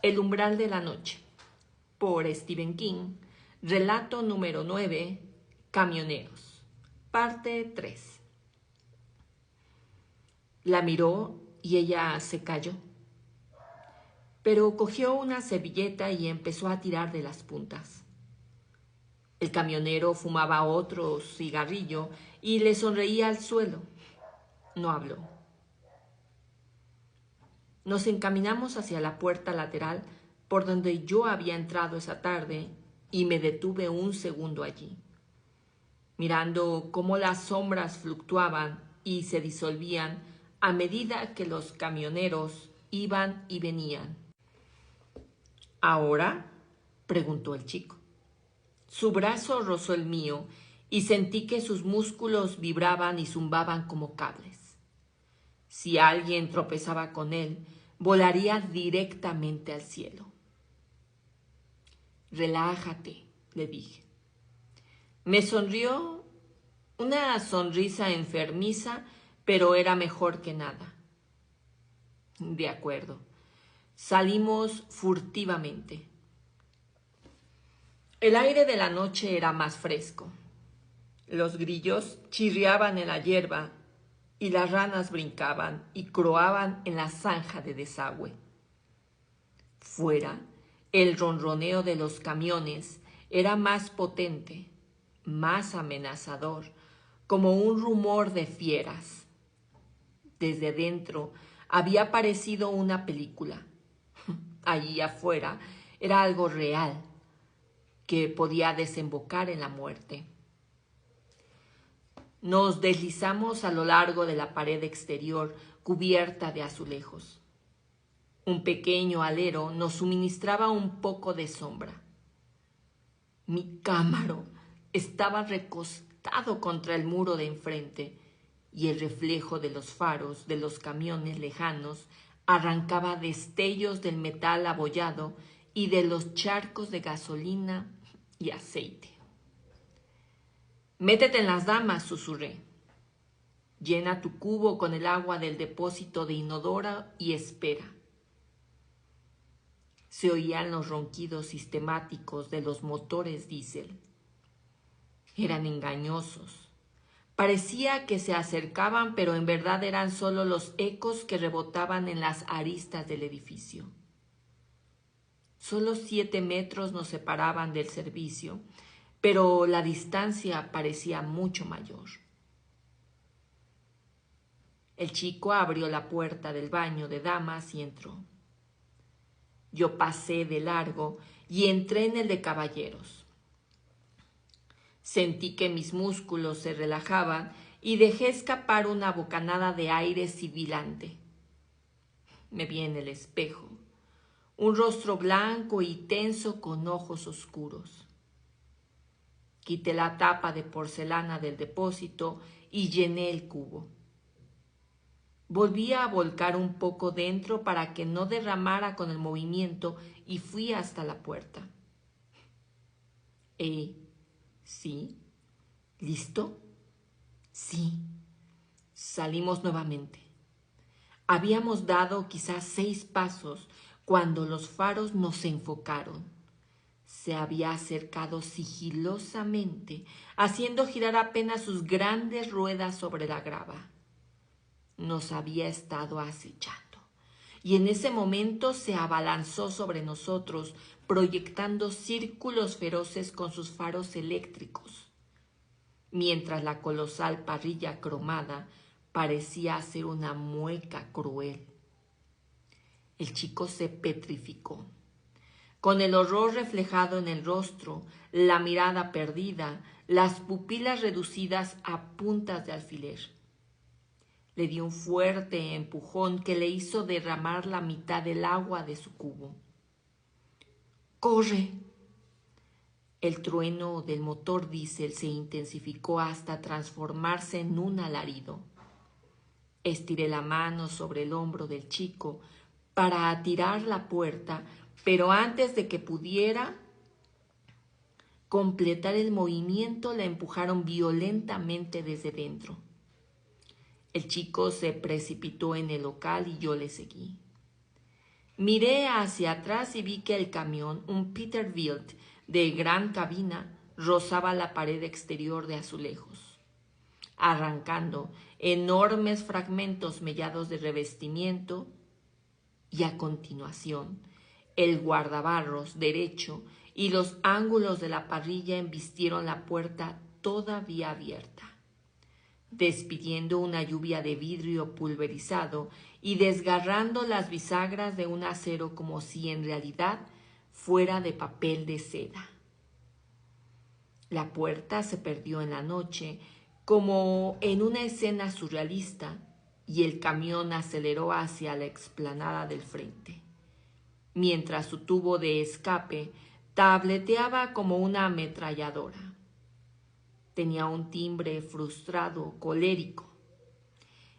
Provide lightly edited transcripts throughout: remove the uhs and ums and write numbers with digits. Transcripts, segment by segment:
El umbral de la noche, por Stephen King, relato número 9, Camioneros, parte 3. La miró y ella se calló, pero cogió una servilleta y empezó a tirar de las puntas. El camionero fumaba otro cigarrillo y le sonreía al suelo. No habló. Nos encaminamos hacia la puerta lateral por donde yo había entrado esa tarde y me detuve un segundo allí, mirando cómo las sombras fluctuaban y se disolvían a medida que los camioneros iban y venían. ¿Ahora?, preguntó el chico. Su brazo rozó el mío y sentí que sus músculos vibraban y zumbaban como cables. Si alguien tropezaba con él, volaría directamente al cielo. Relájate, le dije. Me sonrió una sonrisa enfermiza, pero era mejor que nada. De acuerdo. Salimos furtivamente. El aire de la noche era más fresco. Los grillos chirriaban en la hierba y las ranas brincaban y croaban en la zanja de desagüe. Fuera, el ronroneo de los camiones era más potente, más amenazador, como un rumor de fieras. Desde dentro había parecido una película. Allí afuera era algo real, que podía desembocar en la muerte. Nos deslizamos a lo largo de la pared exterior cubierta de azulejos. Un pequeño alero nos suministraba un poco de sombra. Mi cámaro estaba recostado contra el muro de enfrente y el reflejo de los faros de los camiones lejanos arrancaba destellos del metal abollado y de los charcos de gasolina y aceite. «Métete en las damas», susurré. «Llena tu cubo con el agua del depósito de inodoro y espera». Se oían los ronquidos sistemáticos de los motores diésel. Eran engañosos. Parecía que se acercaban, pero en verdad eran solo los ecos que rebotaban en las aristas del edificio. Solo 7 metros nos separaban del servicio, pero la distancia parecía mucho mayor. El chico abrió la puerta del baño de damas y entró. Yo pasé de largo y entré en el de caballeros. Sentí que mis músculos se relajaban y dejé escapar una bocanada de aire sibilante. Me vi en el espejo, un rostro blanco y tenso con ojos oscuros. Quité la tapa de porcelana del depósito y llené el cubo. Volví a volcar un poco dentro para que no derramara con el movimiento y fui hasta la puerta. ¿Sí? ¿Listo? Sí. Salimos nuevamente. Habíamos dado quizás 6 pasos cuando los faros nos enfocaron. Se había acercado sigilosamente, haciendo girar apenas sus grandes ruedas sobre la grava. Nos había estado acechando, y en ese momento se abalanzó sobre nosotros, proyectando círculos feroces con sus faros eléctricos, mientras la colosal parrilla cromada parecía hacer una mueca cruel. El chico se petrificó, con el horror reflejado en el rostro, la mirada perdida, las pupilas reducidas a puntas de alfiler. Le di un fuerte empujón que le hizo derramar la mitad del agua de su cubo. ¡Corre! El trueno del motor diésel se intensificó hasta transformarse en un alarido. Estiré la mano sobre el hombro del chico para atirar la puerta, pero antes de que pudiera completar el movimiento, la empujaron violentamente desde dentro. El chico se precipitó en el local y yo le seguí. Miré hacia atrás y vi que el camión, un Peterbilt de gran cabina, rozaba la pared exterior de azulejos, arrancando enormes fragmentos mellados de revestimiento, y a continuación el guardabarros derecho y los ángulos de la parrilla embistieron la puerta todavía abierta, despidiendo una lluvia de vidrio pulverizado y desgarrando las bisagras de un acero como si en realidad fuera de papel de seda. La puerta se perdió en la noche como en una escena surrealista y el camión aceleró hacia la explanada del frente, mientras su tubo de escape tableteaba como una ametralladora. Tenía un timbre frustrado, colérico.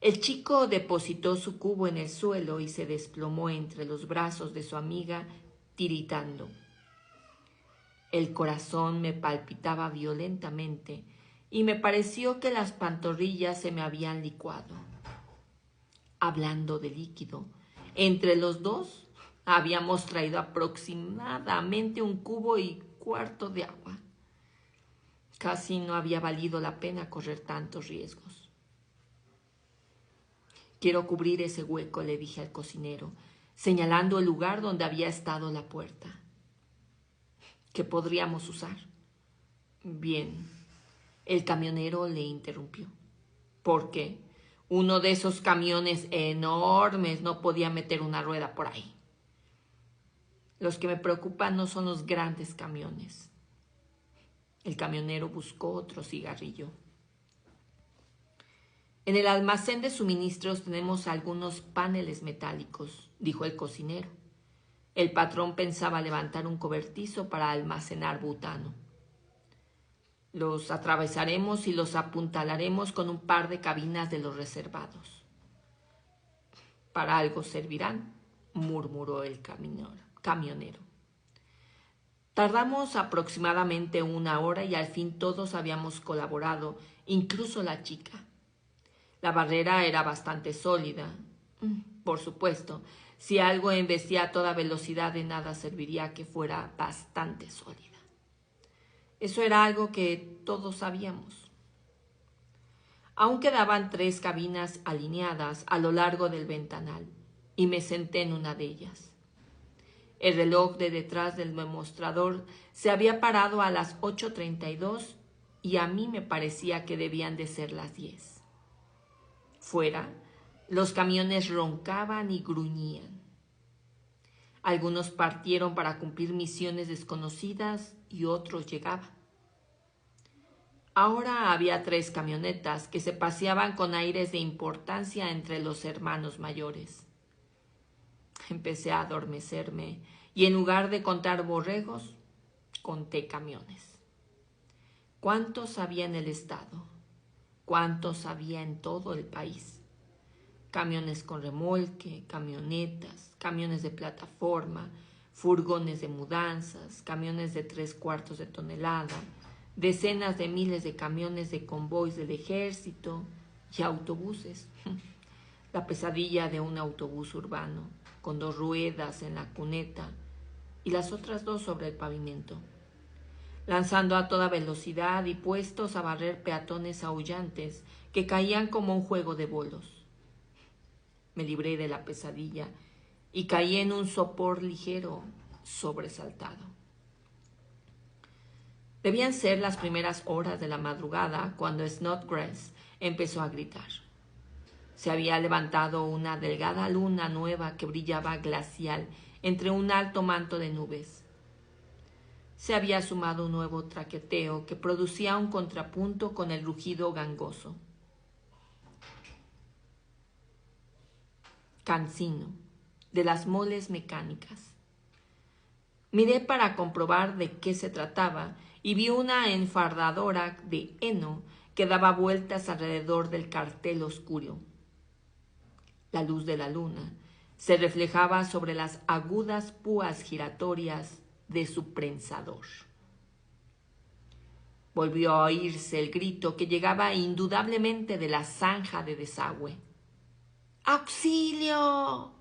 El chico depositó su cubo en el suelo y se desplomó entre los brazos de su amiga, tiritando. El corazón me palpitaba violentamente y me pareció que las pantorrillas se me habían licuado. Hablando de líquido, entre los dos habíamos traído aproximadamente 1,25 cubos de agua. Casi no había valido la pena correr tantos riesgos. Quiero cubrir ese hueco, le dije al cocinero, señalando el lugar donde había estado la puerta. ¿Qué podríamos usar? Bien, el camionero le interrumpió. ¿Por qué? Uno de esos camiones enormes no podía meter una rueda por ahí. Los que me preocupan no son los grandes camiones. El camionero buscó otro cigarrillo. En el almacén de suministros tenemos algunos paneles metálicos, dijo el cocinero. El patrón pensaba levantar un cobertizo para almacenar butano. Los atravesaremos y los apuntalaremos con un par de cabinas de los reservados. Para algo servirán, murmuró el camionero. Tardamos aproximadamente 1 hora y al fin todos habíamos colaborado, incluso la chica. La barrera era bastante sólida. Por supuesto, si algo embestía a toda velocidad, de nada serviría que fuera bastante sólida. Eso era algo que todos sabíamos. Aún quedaban 3 cabinas alineadas a lo largo del ventanal y me senté en una de ellas. El reloj de detrás del demostrador se había parado a las 8:32 y a mí me parecía que debían de ser las 10. Fuera, los camiones roncaban y gruñían. Algunos partieron para cumplir misiones desconocidas y otros llegaban. Ahora había 3 camionetas que se paseaban con aires de importancia entre los hermanos mayores. Empecé a adormecerme y en lugar de contar borregos, conté camiones. ¿Cuántos había en el estado? ¿Cuántos había en todo el país? Camiones con remolque, camionetas, camiones de plataforma, furgones de mudanzas, camiones de 3/4 de tonelada, decenas de miles de camiones de convoys del ejército y autobuses. La pesadilla de un autobús urbano, con 2 ruedas en la cuneta y las otras 2 sobre el pavimento, lanzando a toda velocidad y puestos a barrer peatones aullantes que caían como un juego de bolos. Me libré de la pesadilla y caí en un sopor ligero, sobresaltado. Debían ser las primeras horas de la madrugada cuando Snodgrass empezó a gritar. Se había levantado una delgada luna nueva que brillaba glacial entre un alto manto de nubes. Se había sumado un nuevo traqueteo que producía un contrapunto con el rugido gangoso. Cansino, de las moles mecánicas. Miré para comprobar de qué se trataba y vi una enfardadora de heno que daba vueltas alrededor del cartel oscuro. La luz de la luna se reflejaba sobre las agudas púas giratorias de su prensador. Volvió a oírse el grito que llegaba indudablemente de la zanja de desagüe. ¡Auxilio!